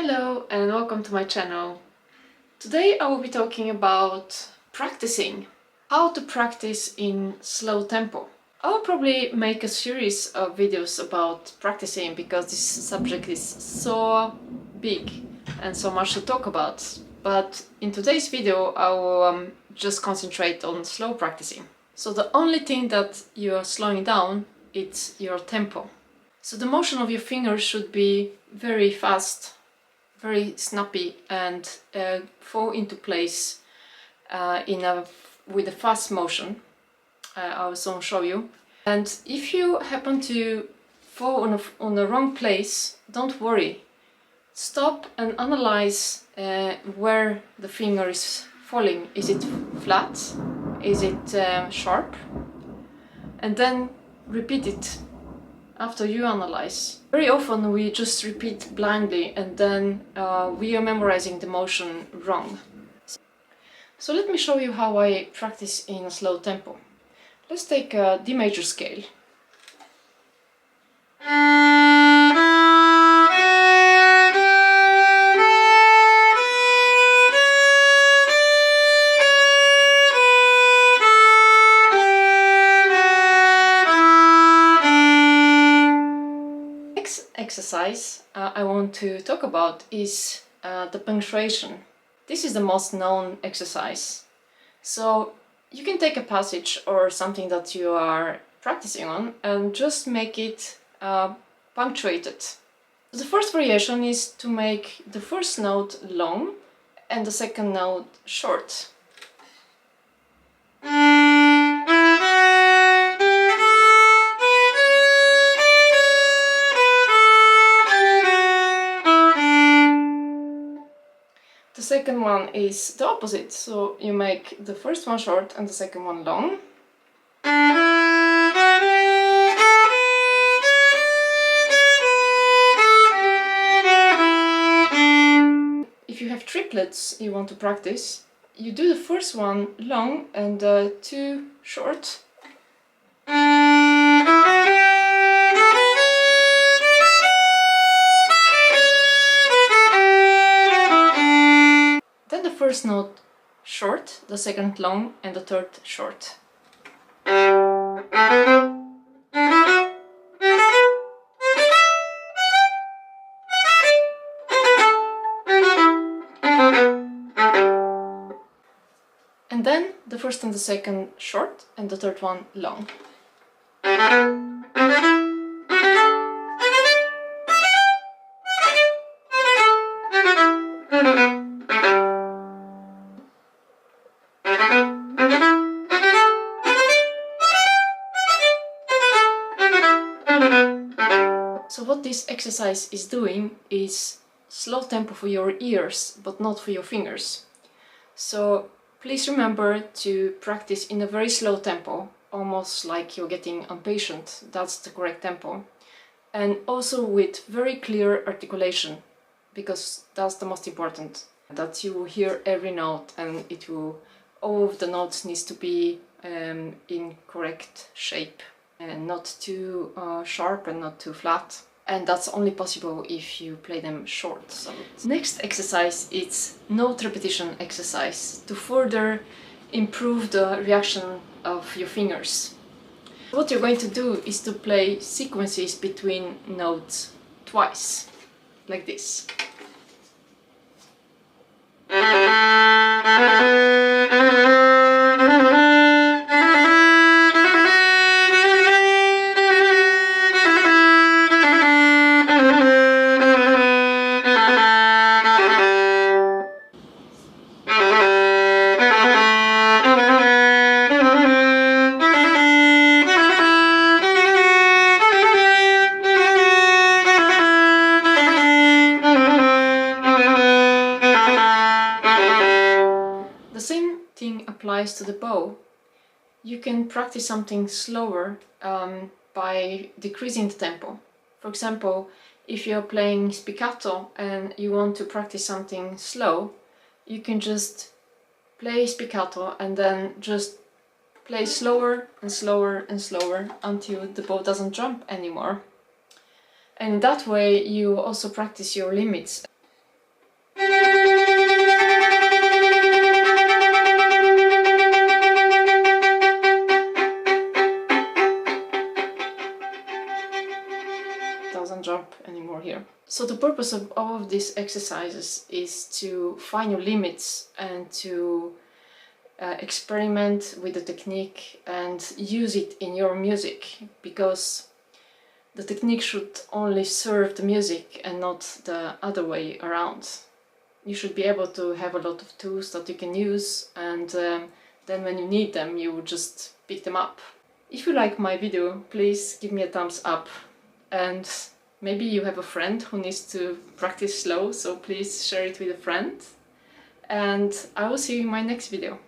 Hello and welcome to my channel. Today I will be talking about practicing. How to practice in slow tempo. I will probably make a series of videos about practicing because this subject is so big and so much to talk about. But in today's video I will just concentrate on slow practicing. So the only thing that you are slowing down is your tempo. So the motion of your fingers should be very fast, very snappy, and fall into place with a fast motion. I will soon show you. And if you happen to fall on the wrong place, don't worry. Stop and analyze where the finger is falling. Is it flat? Is it sharp? And then repeat it after you analyze. Very often we just repeat blindly and then we are memorizing the motion wrong. So let me show you how I practice in a slow tempo. Let's take a D major scale. Exercise I want to talk about is the punctuation. This is the most known exercise. So you can take a passage or something that you are practicing on and just make it punctuated. The first variation is to make the first note long and the second note short. The second one is the opposite, so you make the first one short and the second one long. If you have triplets you want to practice, you do the first one long and two short. First note short, the second long, and the third short. And then the first and the second short, and the third one long. So what this exercise is doing is slow tempo for your ears, but not for your fingers. So please remember to practice in a very slow tempo, almost like you're getting impatient. That's the correct tempo. And also with very clear articulation, because that's the most important. That you will hear every note and all of the notes needs to be in correct shape. And not too sharp and not too flat, and that's only possible if you play them short. So next exercise is note repetition exercise to further improve the reaction of your fingers. What you're going to do is to play sequences between notes twice, like this. Applies to the bow. You can practice something slower by decreasing the tempo. For example, if you're playing spiccato and you want to practice something slow, you can just play spiccato and then just play slower and slower and slower until the bow doesn't jump anymore. And that way you also practice your limits. can't jump anymore here. So the purpose of all of these exercises is to find your limits and to experiment with the technique and use it in your music, because the technique should only serve the music and not the other way around. You should be able to have a lot of tools that you can use, and then when you need them you just pick them up. If you like my video, please give me a thumbs up, and maybe you have a friend who needs to practice slow, so please share it with a friend, and I will see you in my next video.